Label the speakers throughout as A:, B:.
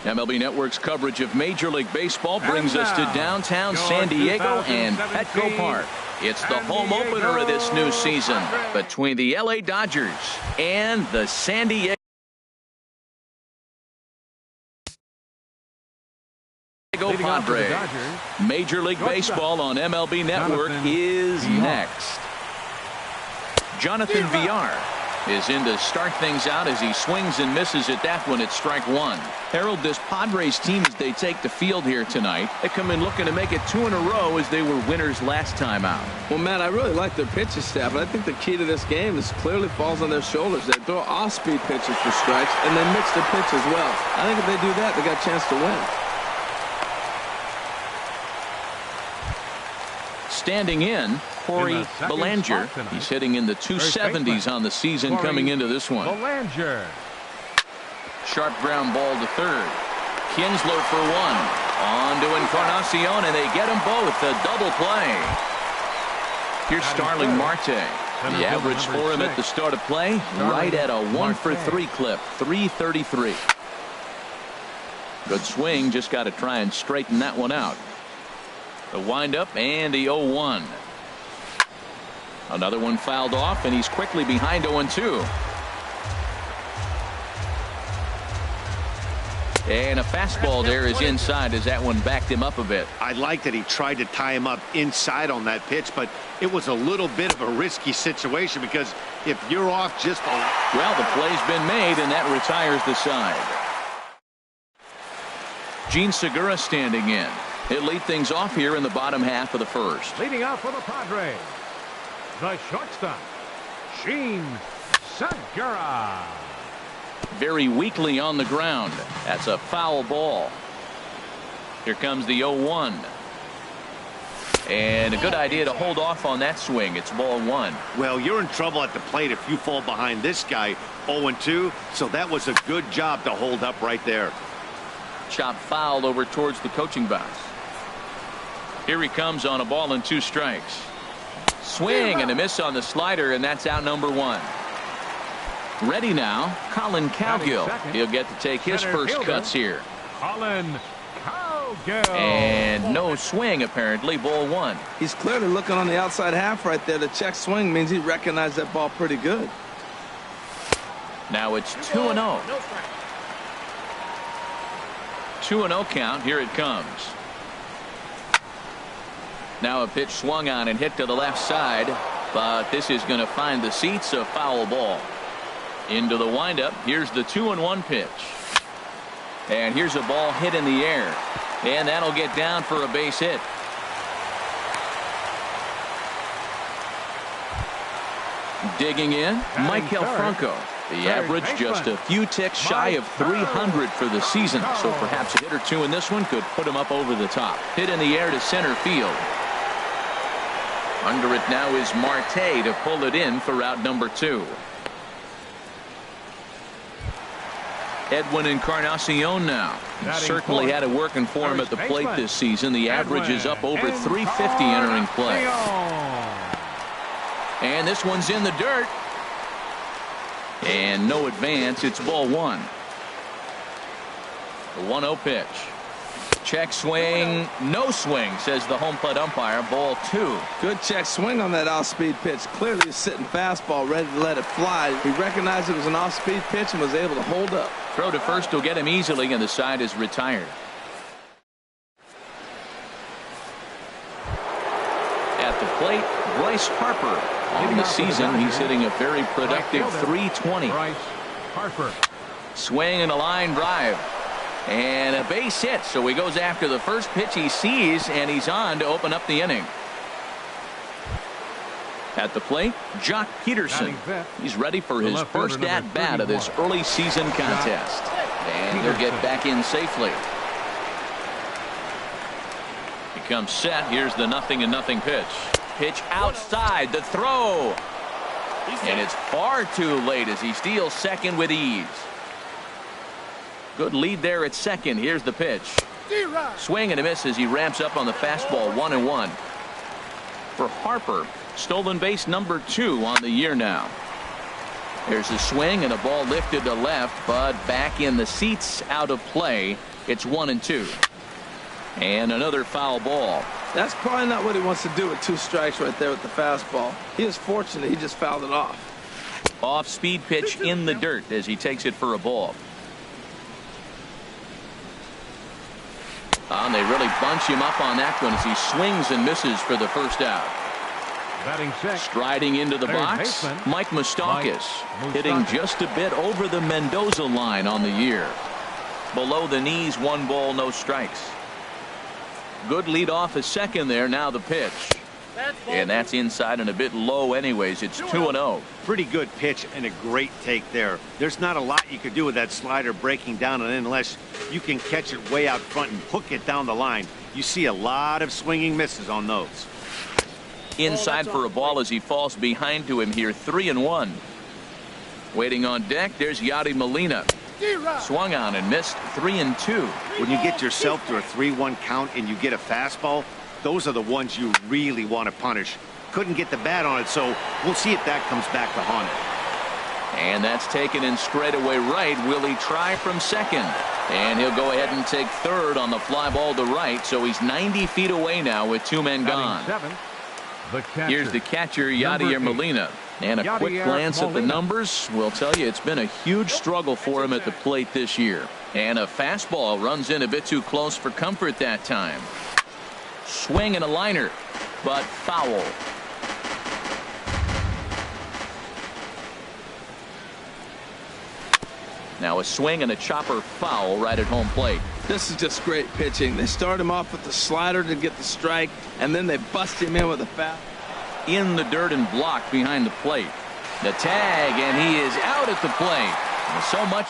A: MLB Network's coverage of Major League Baseball brings us to downtown San Diego and Petco Park. It's the home opener of this new season between the LA Dodgers and the San Diego Padres. Major League Baseball on MLB Network is next. Jonathan Villar is in to start things out as he swings and misses at that one at strike one. Harold, this Padres team, as they take the field here tonight, they come in looking to make it 2 in a row as they were winners last time out.
B: Well, Matt, I really like their pitching staff, but I think the key to this game is clearly falls on their shoulders. They throw off-speed pitches for strikes, and they mix their pitch as well. I think if they do that, they got a chance to win.
A: Standing in, Corey Belanger. He's hitting in the 270s on the season coming into this one.
C: Belanger.
A: Sharp ground ball to third. Kinsler for one. On to Encarnacion, and they get them both. A double play. Here's Starling Marte. The average for him at the start of play, right at a 1-for-3 clip, 333. Good swing, just got to try and straighten that one out. The windup and the 0-1. Another one fouled off, and he's quickly behind 0-2. And a fastball there is inside as that one backed him up a bit.
D: I like that he tried to tie him up inside on that pitch, but it was a little bit of a risky situation because if you're off just a...
A: Well, the play's been made, and that retires the side. Gene Segura standing in. He'll lead things off here in the bottom half of the first.
C: Leading off for the Padres, the shortstop, Gene Segura.
A: Very weakly on the ground. That's a foul ball. Here comes the 0-1. And a good idea to hold off on that swing. It's ball one.
D: Well, you're in trouble at the plate if you fall behind this guy 0-2. So that was a good job to hold up right there.
A: Chop fouled over towards the coaching box. Here he comes on a ball and 2 strikes. Swing and a miss on the slider, and that's out number 1. Ready now, Colin Cowgill. He'll get to take his first cuts here.
C: Colin Cowgill.
A: And no swing, apparently, ball 1.
B: He's clearly looking on the outside half right there. The check swing means he recognized that ball pretty good.
A: Now it's 2-0. 2-0 count. Here it comes. Now a pitch swung on and hit to the left side, but this is going to find the seats. A foul ball. Into the windup. Here's the 2-1 pitch. And here's a ball hit in the air. And that'll get down for a base hit. Digging in, Michael Franco. The average just a few ticks shy of 300 for the season. So perhaps a hit or two in this one could put him up over the top. Hit in the air to center field. Under it now is Marte to pull it in for out number 2. Edwin Encarnacion now. He certainly had it working for him at the plate this season. The average is up over 350 entering play. And this one's in the dirt. And no advance. It's ball 1. The 1-0 pitch. Check swing. No swing, says the home plate umpire. Ball 2.
B: Good check swing on that off-speed pitch. Clearly a sitting fastball ready to let it fly. He recognized it was an off-speed pitch and was able to hold up.
A: Throw to first will get him easily, and the side is retired. At the plate, Bryce Harper. On the season, he's hitting a very productive 320.
C: Bryce Harper.
A: Swing and a line drive. And a base hit. So he goes after the first pitch he sees, and he's on to open up the inning. At the plate, Jock Peterson. He's ready for his first at-bat of this early season contest. And he'll get back in safely. He comes set. Here's the 0-0 pitch. Pitch outside. The throw. And it's far too late as he steals second with ease. Good lead there at second. Here's the pitch. Swing and a miss as he ramps up on the fastball. 1-1. For Harper, stolen base number 2 on the year now. There's a swing and a ball lifted to left, but back in the seats, out of play. It's 1-2. And another foul ball.
B: That's probably not what he wants to do with 2 strikes right there with the fastball. He is fortunate he just fouled it off.
A: Off-speed pitch in the dirt as he takes it for a ball. And they really bunch him up on that one as he swings and misses for the first out.
C: Batting sixth.
A: Striding into the box,
C: baseman,
A: Mike Moustakas, hitting just a bit over the Mendoza line on the year. Below the knees, 1 ball, no strikes. Good lead off at second there. Now the pitch. And that's inside and a bit low anyways. It's 2-0.
D: Pretty good pitch and a great take there. There's not a lot you could do with that slider breaking down and in unless you can catch it way out front and hook it down the line. You see a lot of swinging misses on those.
A: Inside for a ball as he falls behind to him here. 3-1. Waiting on deck, there's Yadi Molina. Swung on and missed. 3-2.
D: When you get yourself to a 3-1 count and you get a fastball, those are the ones you really want to punish. Couldn't get the bat on it, so we'll see if that comes back to haunt it.
A: And that's taken in straightaway right. Will he try from second? And he'll go ahead and take third on the fly ball to right. So he's 90 feet away now with 2 men gone. Here's the catcher, Yadier Molina. And a quick glance at the numbers will tell you it's been a huge struggle for him at the plate this year. And a fastball runs in a bit too close for comfort that time. Swing and a liner, but foul. Now a swing and a chopper foul right at home plate.
B: This is just great pitching. They start him off with the slider to get the strike, and then they bust him in with a foul.
A: In the dirt and blocked behind the plate. The tag, and he is out at the plate. So much.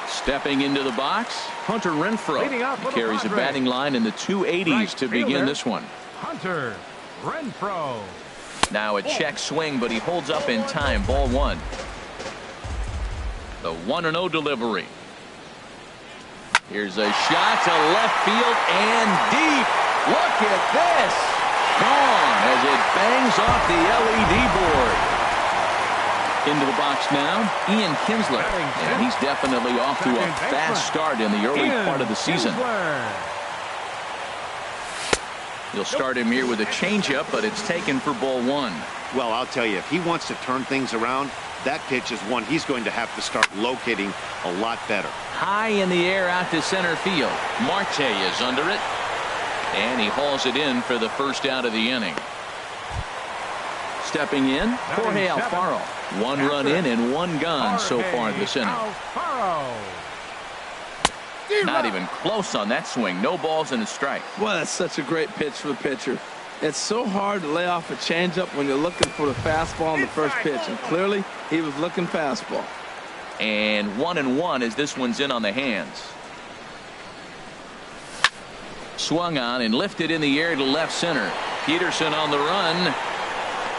A: Stepping into the box, Hunter Renfroe carries a batting line in the 280s to begin this one.
C: Hunter Renfroe.
A: Now a check swing, but he holds up in time. Ball 1. The 1-0 delivery. Here's a shot to left field and deep. Look at this. Gone as it bangs off the LED board. Into the box now, Ian Kinsler. And he's definitely off to a fast start in the early part of the season. You'll start him here with a changeup, but it's taken for ball 1.
D: Well, I'll tell you, if he wants to turn things around, that pitch is one he's going to have to start locating a lot better.
A: High in the air out to center field. Marte is under it. And he hauls it in for the first out of the inning. Stepping in, Jorge Alfaro. 1 run in and 1 gone so far this inning. Not even close on that swing. No balls and a strike.
B: Well, that's such a great pitch for the pitcher. It's so hard to lay off a changeup when you're looking for the fastball on the first pitch. And clearly, he was looking fastball.
A: And 1-1 as this one's in on the hands. Swung on and lifted in the air to left center. Peterson on the run.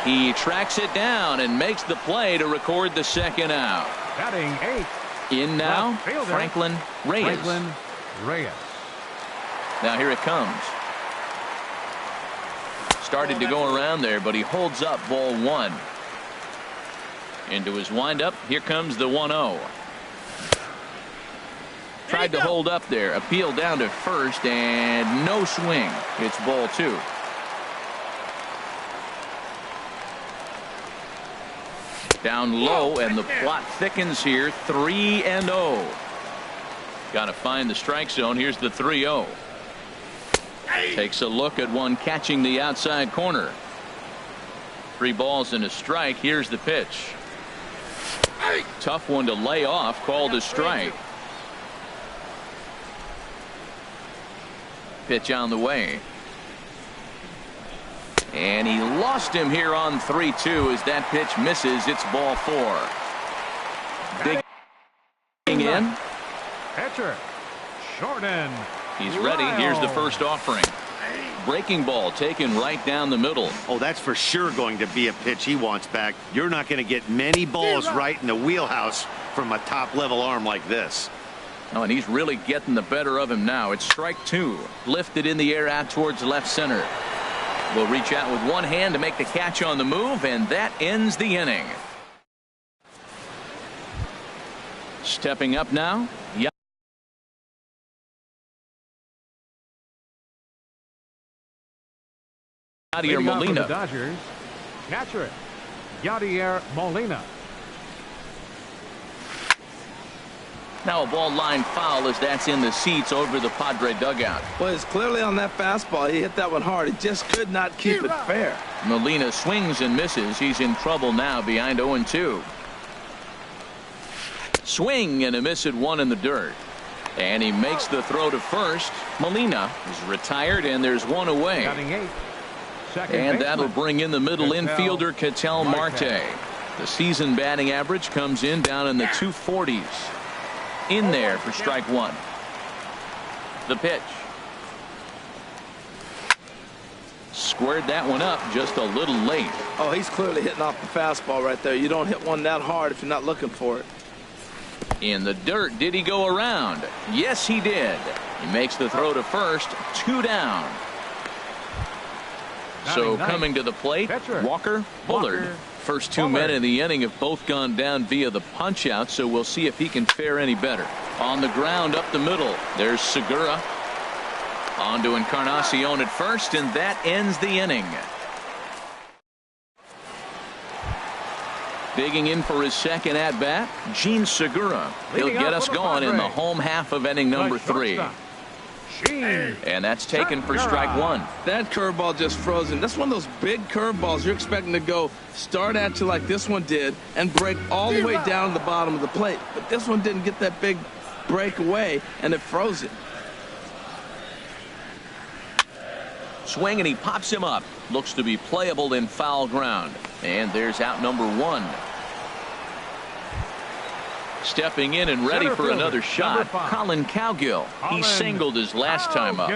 A: He tracks it down and makes the play to record the second out.
C: Batting 8.
A: In now, Franklin Reyes. Now here it comes. Started to go around there, but he holds up ball 1. Into his windup. Here comes the 1-0. Tried to hold up there. Appeal down to first and no swing. It's ball 2. Down low, and the plot thickens here. 3-0. Got to find the strike zone. Here's the 3-0. Takes a look at one catching the outside corner. 3 balls and a strike. Here's the pitch. Tough one to lay off. Called a strike. Pitch on the way. And he lost him here on 3-2 as that pitch misses. It's ball 4. Digging in.
C: Pitcher Jordan.
A: He's ready. Here's the first offering. Breaking ball taken right down the middle.
D: Oh, that's for sure going to be a pitch he wants back. You're not going to get many balls right in the wheelhouse from a top-level arm like this.
A: Oh, and he's really getting the better of him now. It's strike 2. Lifted in the air out towards left center. Will reach out with one hand to make the catch on the move, and that ends the inning. Stepping up now. Yadier Molina.
C: The Dodgers, catcher, Yadier Molina.
A: Now a ball line foul as that's in the seats over the Padre dugout.
B: Well, it's clearly on that fastball. He hit that one hard. He just could not keep it fair.
A: Molina swings and misses. He's in trouble now behind 0-2. Swing and a miss at one in the dirt. And he makes the throw to first. Molina is retired and there's one away. And that'll bring in the middle infielder Ketel Marte. The season batting average comes in down in the 240s. In there for strike one. The pitch. Squared that one up just a little late.
B: Oh, he's clearly hitting off the fastball right there. You don't hit one that hard if you're not looking for it.
A: In the dirt, did he go around? Yes, he did. He makes the throw to first. 2 down. So coming to the plate, Walker Bullard. First 2 men in the inning have both gone down via the punch out, so we'll see if he can fare any better. On the ground up the middle, there's Segura. On to Encarnacion at first, and that ends the inning. Digging in for his second at bat, Gene Segura. He'll get us going in the home half of inning number 3. And that's taken for strike one.
B: That curveball just froze him. That's one of those big curveballs you're expecting to go start at you like this one did and break all the way down to the bottom of the plate. But this one didn't get that big break away, and it froze it.
A: Swing, and he pops him up. Looks to be playable in foul ground. And there's out number 1. Stepping in and ready for another shot, Colin Cowgill. He singled his last time up.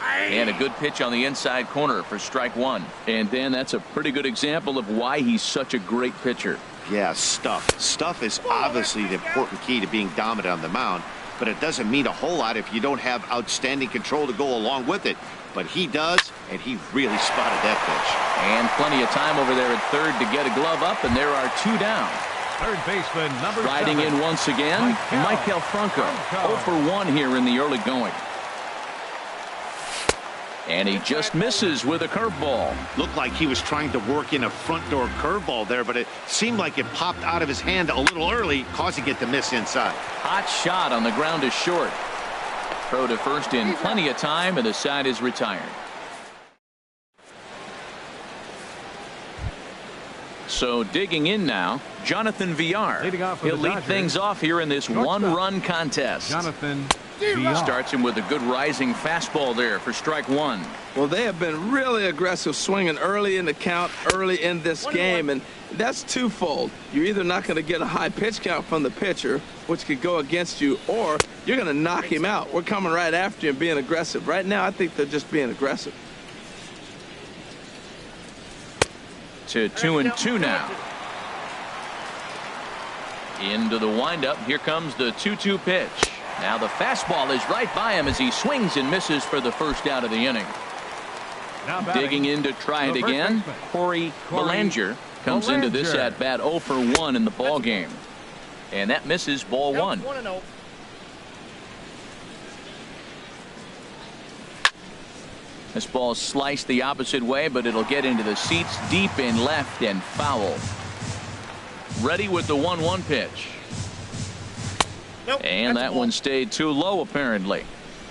A: And a good pitch on the inside corner for strike one. And Dan, that's a pretty good example of why he's such a great pitcher.
D: Yeah, stuff. Stuff is obviously the important key to being dominant on the mound, but it doesn't mean a whole lot if you don't have outstanding control to go along with it. But he does, and he really spotted that pitch.
A: And plenty of time over there at third to get a glove up, and there are 2 down.
C: Third baseman, number
A: Riding
C: 7.
A: in once again, Michael Franco. 0 for 1 here in the early going. And he just misses with a curveball.
D: Looked like he was trying to work in a front door curveball there, but it seemed like it popped out of his hand a little early, causing it to miss inside.
A: Hot shot on the ground is short. Throw to first in plenty of time, and the side is retired. So digging in now, Jonathan Villar. He'll lead things off here in this one-run contest.
C: Jonathan
A: starts him with a good rising fastball there for strike one.
B: Well, they have been really aggressive swinging early in the count, early in this game, and that's twofold. You're either not going to get a high pitch count from the pitcher, which could go against you, or you're going to knock him out. We're coming right after you and being aggressive. Right now, I think they're just being aggressive.
A: To 2-2 now. Into the windup. Here comes the 2-2 pitch. Now the fastball is right by him as he swings and misses for the first out of the inning. Digging in to try it again, Corey Belanger comes into this at bat 0 for 1 in the ball game. And that misses ball 1. This ball sliced the opposite way, but it'll get into the seats deep in left and foul. Ready with the 1-1 pitch. And that one stayed too low, apparently.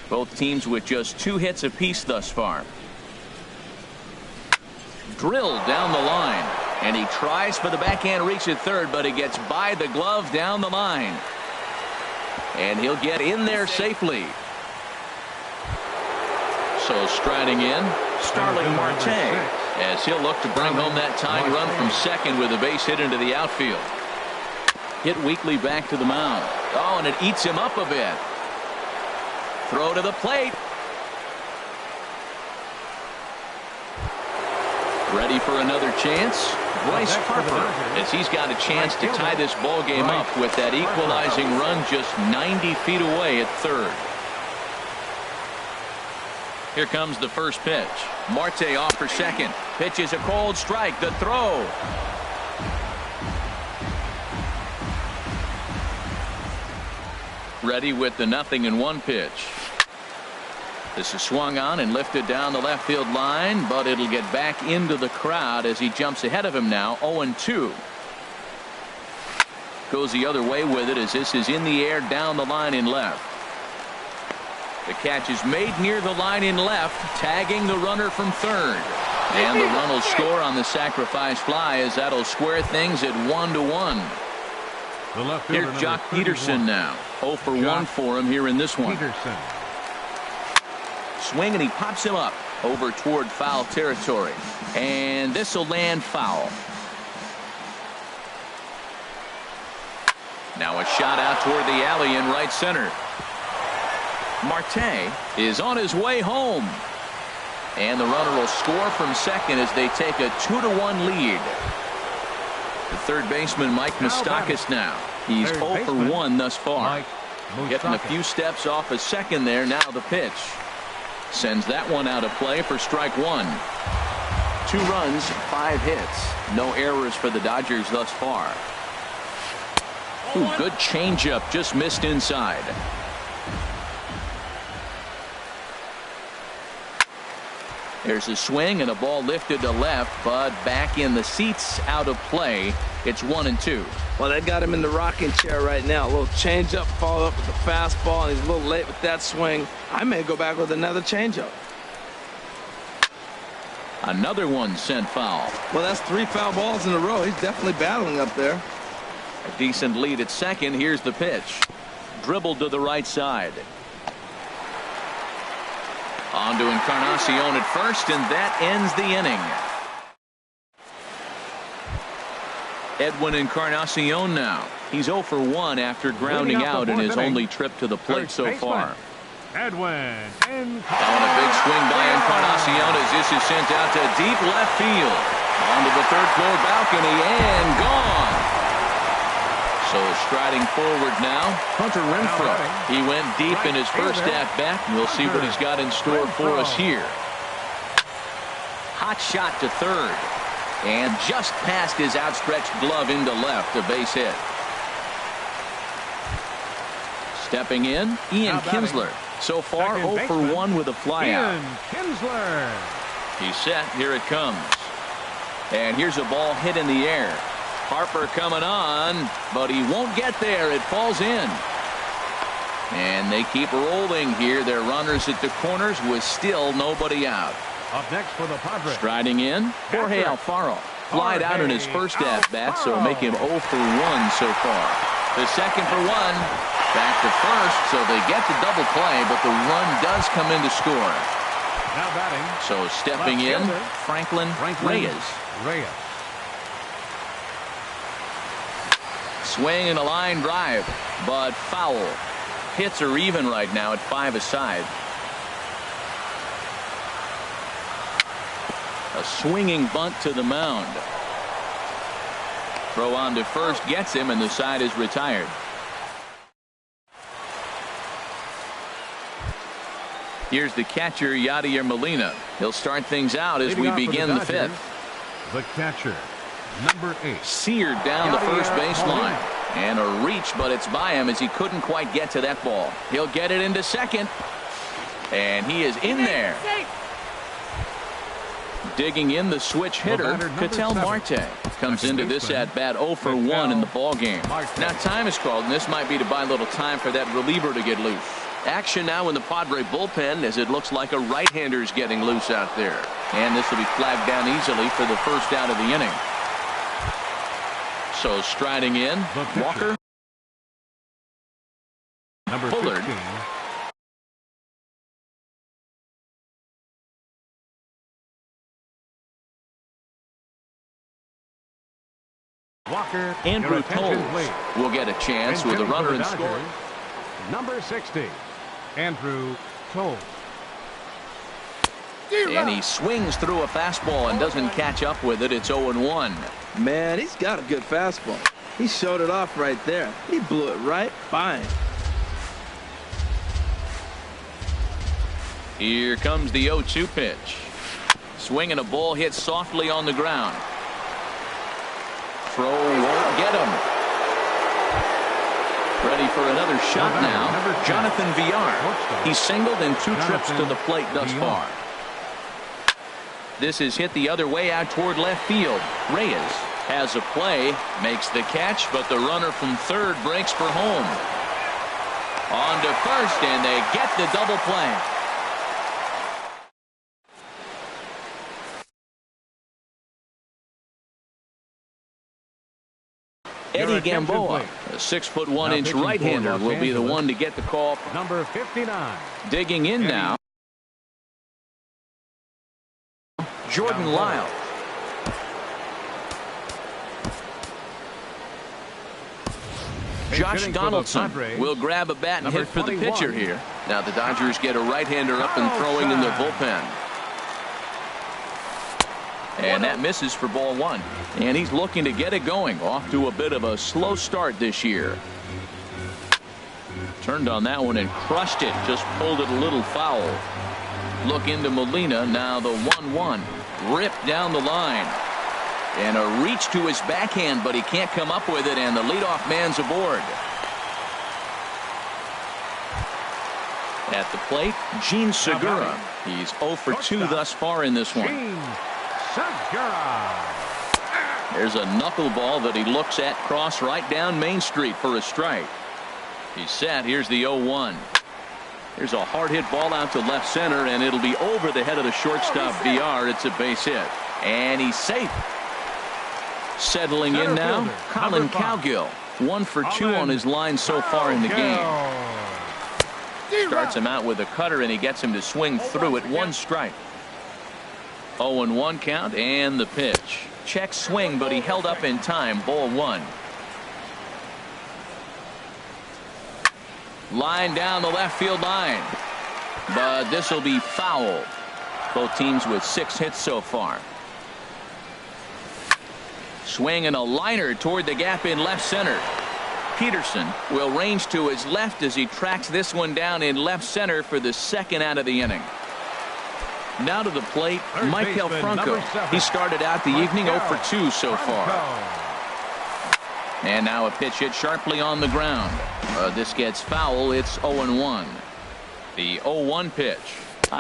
A: Both teams with just 2 hits apiece thus far. Drilled down the line. And he tries for the backhand reach at third, but he gets by the glove down the line. And he'll get in there safely. So striding in, Starling Marte, as he'll look to bring home that tying run from second with a base hit into the outfield. Hit weakly back to the mound. Oh, and it eats him up a bit. Throw to the plate. Ready for another chance. Bryce Harper, as he's got a chance to tie this ball game up with that equalizing run just 90 feet away at third. Here comes the first pitch. Marte off for second. Pitch is a cold strike. The throw. ready with the 0-1 pitch. This is swung on and lifted down the left field line, but it'll get back into the crowd as he jumps ahead of him now. 0-2. Goes the other way with it as this is in the air down the line in left. The catch is made near the line in left, tagging the runner from third. And the run will score on the sacrifice fly as that'll square things at 1-1. Here's Jock Peterson now. 0 for 1 for him here in this one. Swing and he pops him up over toward foul territory. And this will land foul. Now a shot out toward the alley in right center. Marte is on his way home. And the runner will score from second as they take a 2-1 lead. The third baseman, Mike Moustakas now. He's 0 for 1 thus far. Getting a few steps off a second there. Now the pitch. Sends that one out of play for strike one. 2 runs, 5 hits. No errors for the Dodgers thus far. Ooh, good changeup, just missed inside. There's a swing and a ball lifted to left, but back in the seats, out of play. It's 1-2.
B: Well, they got him in the rocking chair right now. A little changeup, follow up with the fastball, and he's a little late with that swing. I may go back with another changeup.
A: Another one sent foul.
B: Well, that's 3 foul balls in a row. He's definitely battling up there.
A: A decent lead at second. Here's the pitch. Dribbled to the right side. On to Encarnacion at first, and that ends the inning. Edwin Encarnacion now. He's 0 for 1 after grounding out in his only trip to the plate so far.
C: Edwin
A: Encarnacion. A big swing by Encarnacion as this is sent out to deep left field. Onto the third floor balcony and gone. So striding forward now, Hunter Renfroe. He went deep in his first at-bat. We'll see what he's got in store for us here. Hot shot to third. And just past his outstretched glove into left, a base hit. Stepping in, Ian Kinsler. So far, 0 for 1 with a flyout. He's set. Here it comes. And here's a ball hit in the air. Harper coming on, but he won't get there. It falls in. And they keep rolling here. Their runners at the corners with still nobody out.
C: Up next for the Padres.
A: Striding in, Jorge Alfaro. Flied out in his first at-bat, so make him 0 for 1 so far. The second for 1. Back to first, so they get the double play, but the run does come in to score.
C: Now batting.
A: So stepping in, Franklin Reyes. Swing and a line drive, but foul. Hits are even right now at 5 aside. A swinging bunt to the mound. Throw on to first gets him, and the side is retired. Here's the catcher, Yadier Molina. He'll start things out as we begin the 5th.
C: The catcher, number 8.
A: Seared down the first baseline. And a reach, but it's by him as he couldn't quite get to that ball. He'll get it into second. And he is in there. Digging in the switch hitter, Ketel Marte. Comes into this at-bat 0 for 1 in the ballgame. Now time is called, and this might be to buy a little time for that reliever to get loose. Action now in the Padre bullpen as it looks like a right-hander's getting loose out there. And this will be flagged down easily for the first out of the inning. So striding in, Walker.
C: Number
A: Bullard.
C: 15. Walker.
A: Andrew Toles will get a chance with a runner in scoring.
C: Number 60, Andrew Toles.
A: And he swings through a fastball and doesn't catch up with it. It's 0-1.
B: Man, he's got a good fastball. He showed it off right there. He blew it right by him.
A: Here comes the 0-2 pitch. Swing and a ball hit softly on the ground. Throw won't get him. Ready for another shot now. Jonathan Villar. He's singled in 2 trips to the plate thus far. This is hit the other way out toward left field. Reyes has a play, makes the catch, but the runner from third breaks for home. On to first, and they get the double play. Eddie Gamboa, a 6'1" right-hander, will be the one to get the call.
C: Number 59.
A: Digging in now, Jordan Lyle. Josh Donaldson will grab a bat and hit for the pitcher here. Now the Dodgers get a right-hander up and throwing in the bullpen. And that misses for ball 1. And he's looking to get it going. Off to a bit of a slow start this year. Turned on that one and crushed it. Just pulled it a little foul. Look into Molina. Now the 1-1. Ripped down the line. And a reach to his backhand, but he can't come up with it, and the leadoff man's aboard. At the plate, Gene Segura. He's 0 for 2 thus far in this one. There's a knuckleball that he looks at cross right down Main Street for a strike. He's set. Here's the 0-1. Here's a hard hit ball out to left center, and it'll be over the head of the shortstop Villar. It's a base hit, and he's safe. Settling in now, Colin Cowgill. 1 for 2 on his line so far in the game. Starts him out with a cutter, and he gets him to swing through it. 1 strike. 0-1 count, and the pitch. Check swing, but he held up in time. Ball 1. Line down the left field line. But this will be foul. Both teams with 6 hits so far. Swing and a liner toward the gap in left center. Peterson will range to his left as he tracks this one down in left center for the second out of the inning. Now to the plate, Michael Franco. He started out the evening 0 for 2 so far. And now a pitch hit sharply on the ground. This gets foul. It's 0-1. The 0-1 pitch.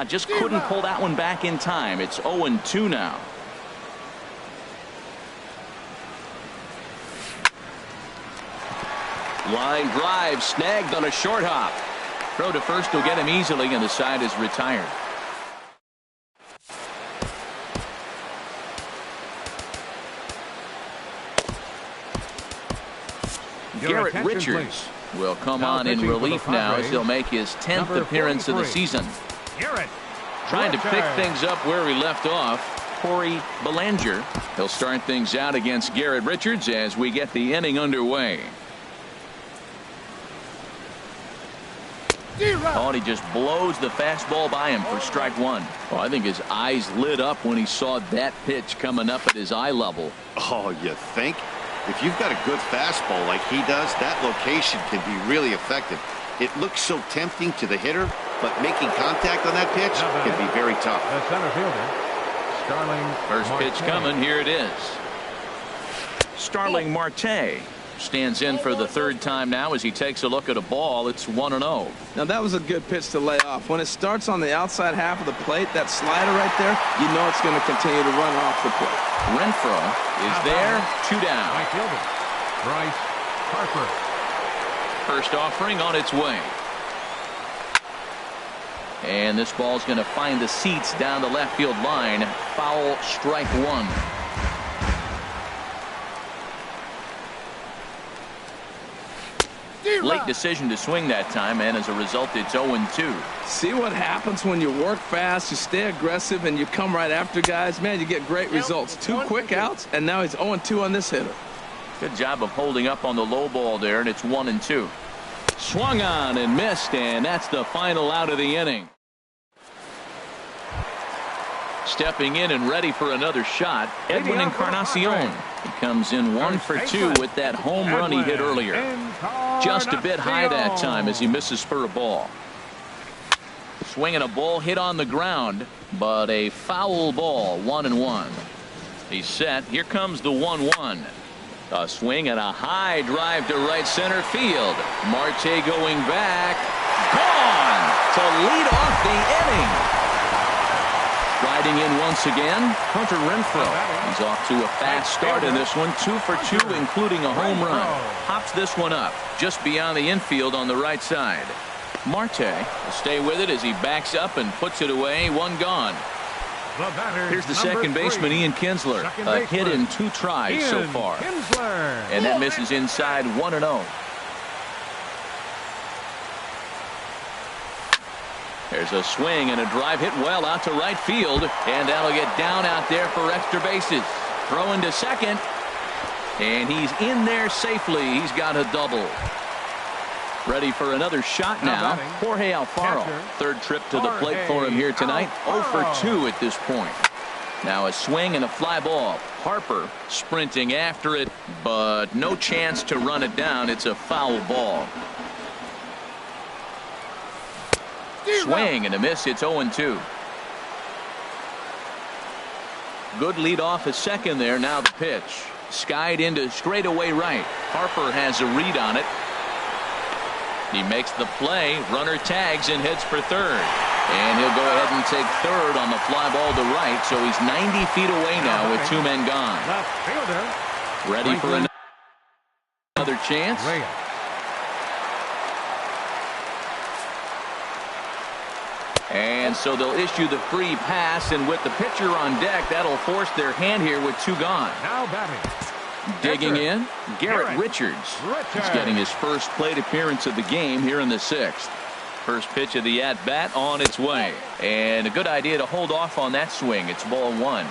A: Just couldn't pull that one back in time. It's 0-2 now. Line drive snagged on a short hop. Throw to first will get him easily, and the side is retired. Garrett Richards will come on in relief now as he'll make his 10th appearance of the season. Trying to pick things up where he left off, Corey Belanger. He'll start things out against Garrett Richards as we get the inning underway. Oh, and he just blows the fastball by him for strike 1. Oh, I think his eyes lit up when he saw that pitch coming up at his eye level.
D: Oh, you think? If you've got a good fastball like he does, that location can be really effective. It looks so tempting to the hitter, but making contact on that pitch can be very tough.
C: The center fielder, Starling
A: First pitch coming. Here it is. Starling Marte stands in for the 3rd time now as he takes a look at a ball. It's 1-0.
B: Now that was a good pitch to lay off. When it starts on the outside half of the plate, that slider right there, you know it's going to continue to run off the plate.
A: Renfroe is there. 2 down.
C: right fielder, Bryce Harper.
A: First offering on its way. And this ball's going to find the seats down the left field line. Foul, strike 1. Late decision to swing that time, and as a result, it's 0-2.
B: See what happens when you work fast, you stay aggressive, and you come right after guys. Man, you get great results. 2 quick outs, and now he's 0-2 on this hitter.
A: Good job of holding up on the low ball there, and it's 1-2. Swung on and missed, and that's the final out of the inning. Stepping in and ready for another shot, Edwin Encarnacion. He comes in 1 for 2 with that home run he hit earlier. Just a bit high that time as he misses for a ball. Swinging a ball hit on the ground, but a foul ball. 1-1. He's set. Here comes the 1-1. A swing and a high drive to right center field. Marte going back. Gone to lead off the inning. Riding in once again, Hunter Renfroe. He's off to a fast start in this one. 2 for 2, including a home run. Hops this one up just beyond the infield on the right side. Marte will stay with it as he backs up and puts it away. One gone. Here's the second baseman, Ian Kinsler. A hit in 2 tries so far. And that misses inside 1-0. There's a swing and a drive hit well out to right field. And that'll get down out there for extra bases. Throwing to second. And he's in there safely. He's got a double. Ready for another shot now. Jorge Alfaro. Third trip to the plate for him here tonight. 0 for 2 at this point. Now a swing and a fly ball. Harper sprinting after it, but no chance to run it down. It's a foul ball. Swing and a miss. It's 0-2. Good lead off a second there. Now the pitch. Skied into straightaway right. Harper has a read on it. He makes the play. Runner tags and heads for third. And he'll go ahead and take third on the fly ball to right. So he's 90 feet away now with 2 men gone. Ready for another chance. And so they'll issue the free pass, and with the pitcher on deck, that'll force their hand here with 2 gone.
C: Now batting.
A: Digging in, Garrett Richards. He's getting his first plate appearance of the game here in the 6th. First pitch of the at-bat on its way. And a good idea to hold off on that swing. It's ball 1.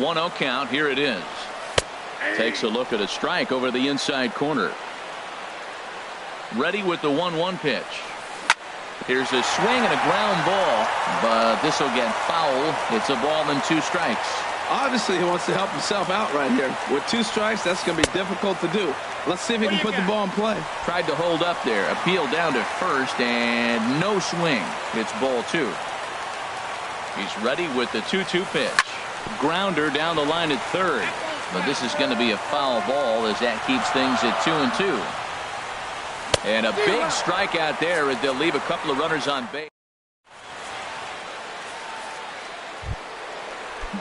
A: 1-0 count. Here it is. Takes a look at a strike over the inside corner. Ready with the 1-1 pitch. Here's a swing and a ground ball, but this will get foul. It's a ball and 2 strikes.
B: Obviously, he wants to help himself out right here. With 2 strikes, that's going to be difficult to do. Let's see if he can put the ball in play.
A: Tried to hold up there. Appeal down to first, and no swing. It's ball 2. He's ready with the 2-2 pitch. Grounder down the line at third. But this is going to be a foul ball as that keeps things at 2-2. And a big strikeout there as they'll leave a couple of runners on base.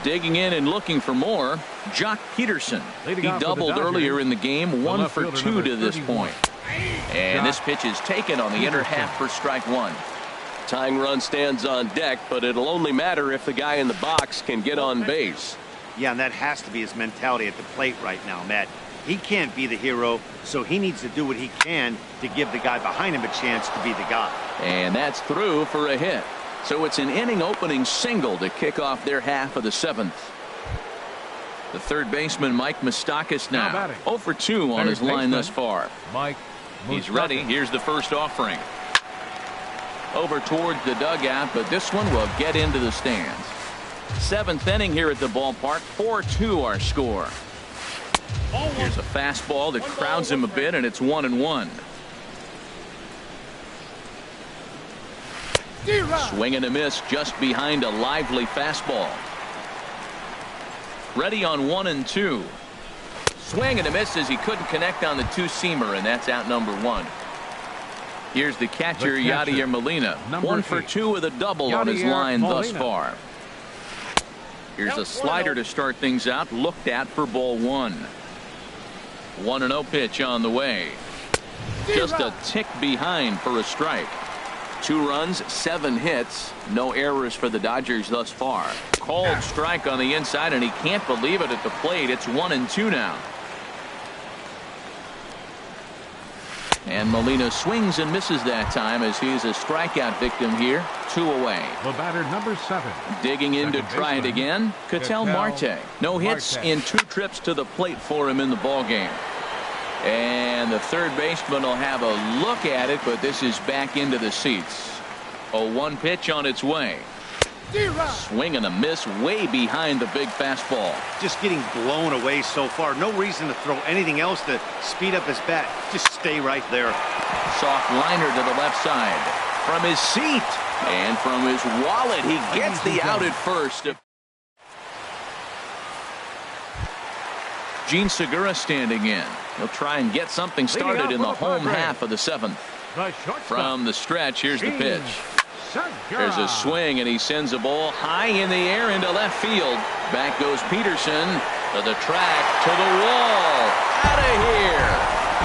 A: Digging in and looking for more, Jock Peterson. He doubled earlier in the game, 1 for 2 to this point. And this pitch is taken on the inner half for strike 1.
E: Tying run stands on deck, but it'll only matter if the guy in the box can get on base.
D: Yeah, and that has to be his mentality at the plate right now, Matt. He can't be the hero, so he needs to do what he can to give the guy behind him a chance to be the guy.
A: And that's through for a hit. So it's an inning opening single to kick off their half of the 7th. The third baseman, Mike Moustakas, now 0 for 2 on his line thus far. He's ready. Here's the first offering. Over towards the dugout, but this one will get into the stands. 7th inning here at the ballpark. 4-2 our score. Here's a fastball that crowds him a bit, and it's 1-1. Swing and a miss just behind a lively fastball. Ready on 1-2. Swing and a miss as he couldn't connect on the 2-seamer, and that's out number 1. Here's the catcher, Yadier Molina. 1 for 2 with a double on his line thus far. Here's a slider to start things out, looked at for ball 1. 1-0 pitch on the way. Just a tick behind for a strike. 2 runs, 7 hits, no errors for the Dodgers thus far. Called strike on the inside, and he can't believe it at the plate. It's 1-2 now. And Molina swings and misses that time as he's a strikeout victim here. 2 away.
C: The batter, number 7.
A: Digging in to try it again, Ketel Marte. No hits in 2 trips to the plate for him in the ballgame. And the third baseman will have a look at it, but this is back into the seats. A 1 pitch on its way. Swing and a miss way behind the big fastball.
D: Just getting blown away so far. No reason to throw anything else to speed up his bat. Just stay right there.
A: Soft liner to the left side. From his seat and from his wallet, he gets the out at first. Gene Segura standing in. He'll try and get something started in the home half of the 7th. From the stretch, here's the pitch. There's a swing, and he sends a ball high in the air into left field. Back goes Peterson to the track, to the wall. Out of here.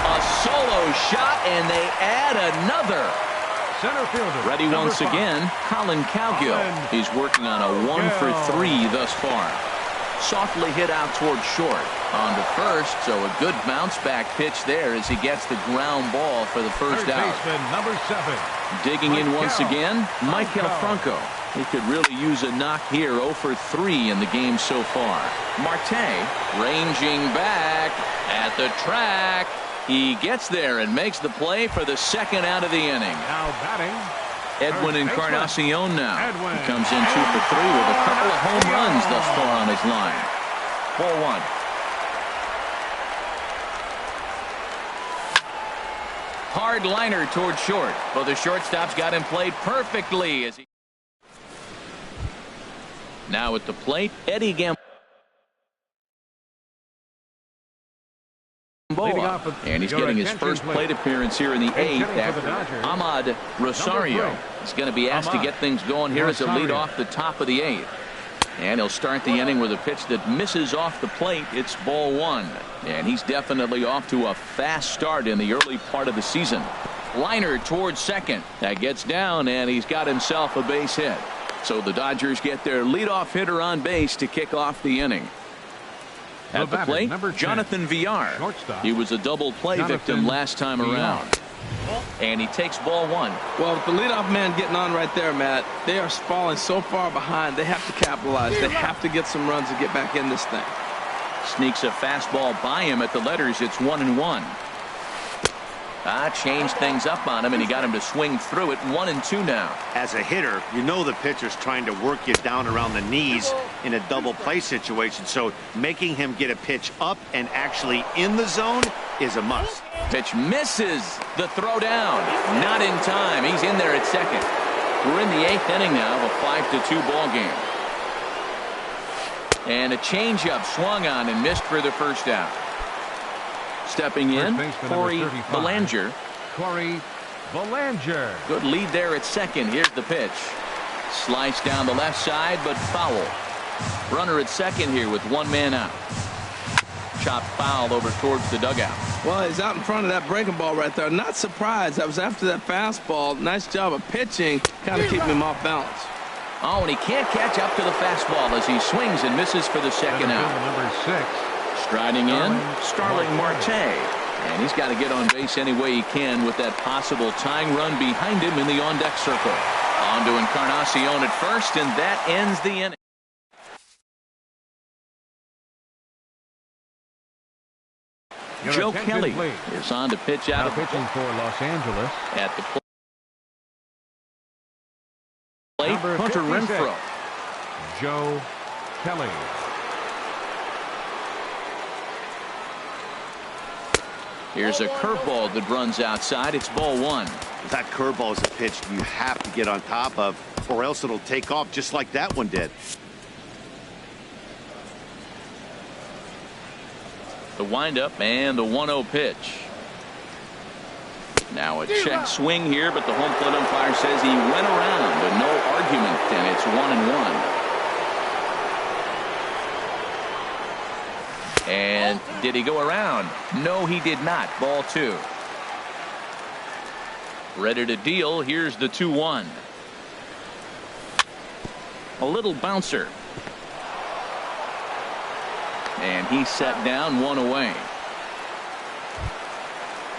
A: A solo shot, and they add another.
C: Center fielder.
A: Ready once again, Colin Cowgill. He's working on a 1 for 3 thus far. Softly hit out towards short. On to first, so a good bounce back pitch there as he gets the ground ball for the first out.
C: Baseman, number 7.
A: Digging in once again, Michael Franco. He could really use a knock here. 0 for 3 in the game so far. Marte ranging back at the track. He gets there and makes the play for the 2nd out of the inning.
C: Now batting,
A: Edwin Encarnacion now. He comes in 2 for 3 with a couple of home runs thus far on his line. Ball 1. Hard liner toward short. Well, the shortstop's got him played perfectly as he. Now at the plate, Eddie Gamboa. And he's getting his first plate appearance here in the 8th after Ahmad Rosario. He's going to be asked to get things going here as a lead off the top of the 8th. And he'll start the inning with a pitch that misses off the plate. It's ball 1. And he's definitely off to a fast start in the early part of the season. Liner towards second. That gets down, and he's got himself a base hit. So the Dodgers get their leadoff hitter on base to kick off the inning. At the plate, Jonathan Villar. He was a double play victim last time around. And he takes ball 1.
B: Well, with the leadoff man getting on right there, Matt, they are falling so far behind. They have to capitalize. They have to get some runs to get back in this thing.
A: Sneaks a fastball by him at the letters. It's 1-1. Changed things up on him, and he got him to swing through it. 1-2 now.
D: As a hitter, you know the pitcher's trying to work you down around the knees in a double play situation. So making him get a pitch up and actually in the zone is a must.
A: Pitch misses. The throw down. Not in time. He's in there at second. We're in the 8th inning now of a 5-2 ball game. And a changeup swung on and missed for the first out. Stepping in, Corey Belanger.
C: Corey Belanger.
A: Good lead there at second. Here's the pitch. Sliced down the left side, but foul. Runner at second here with 1 man out. Chopped foul over towards the dugout.
B: Well, he's out in front of that breaking ball right there. Not surprised. I was after that fastball. Nice job of pitching, kind of keeping him off balance.
A: Oh, and he can't catch up to the fastball as he swings and misses for the second out.
C: Number 6.
A: Striding in, Starling Marte. And he's got to get on base any way he can with that possible tying run behind him in the on-deck circle. On to Encarnacion at first, and that ends the inning. Joe Kelly is on to pitch out of
C: pitching for Los Angeles.
A: At the plate, Hunter Renfroe.
C: Joe Kelly.
A: Here's a curveball that runs outside. It's ball 1.
D: That curveball is a pitch you have to get on top of, or else it'll take off just like that one did.
A: The windup and the 1-0 pitch. Now a check swing here, but the home plate umpire says he went around, but no argument, and it's 1-1. And did he go around? No, he did not. Ball 2. Ready to deal. Here's the 2-1. A little bouncer. And he set down, 1 away.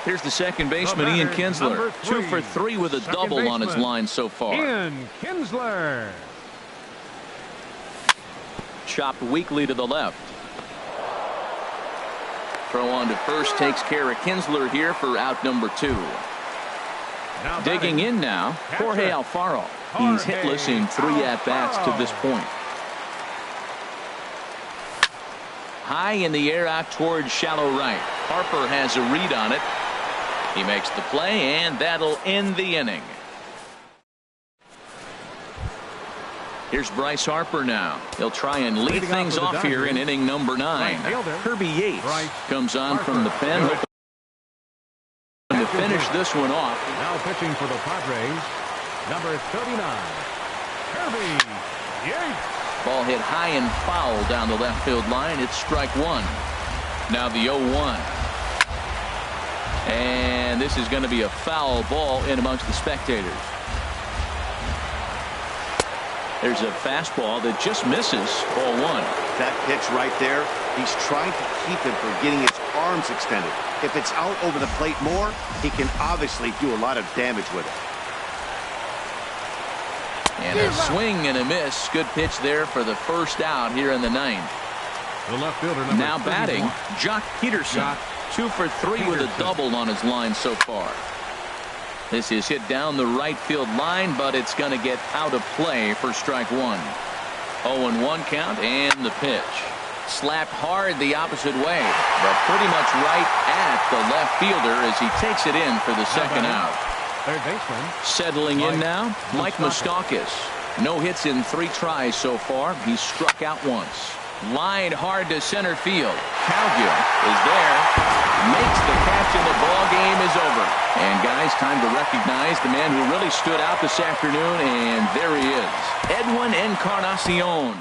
A: Here's the second baseman, Ian Kinsler. 2 for 3 with a double on his line so far.
C: Ian Kinsler.
A: Chopped weakly to the left. Throw on to first takes care of Kinsler here for out number 2. Digging in now, Jorge Alfaro. He's hitless in 3 at-bats to this point. High in the air out towards shallow right. Harper has a read on it. He makes the play, and that'll end the inning. Here's Bryce Harper now. He'll try and lead things off here in inning number 9. Kirby Yates comes on from the pen to finish this one off.
C: Now pitching for the Padres, number 39, Kirby Yates.
A: Ball hit high and foul down the left field line. It's strike 1. Now the 0-1. And this is going to be a foul ball in amongst the spectators. There's a fastball that just misses ball 1.
D: That pitch right there, he's trying to keep him from getting his arms extended. If it's out over the plate more, he can obviously do a lot of damage with it.
A: And a swing and a miss. Good pitch there for the first out here in the 9th.
C: The left fielder
A: now batting, Jock Peterson. 2 for 3 with a double on his line so far. This is hit down the right field line, but it's going to get out of play for strike 1. 0-1 count and the pitch. Slapped hard the opposite way, but pretty much right at the left fielder as he takes it in for the second out.
C: Third baseman.
A: Settling in now, Mike Moustakas. No hits in 3 tries so far. He's struck out once. Lined hard to center field. Cowgill is there. Makes the catch and the ball game is over. And guys, time to recognize the man who really stood out this afternoon, and there he is, Edwin Encarnacion.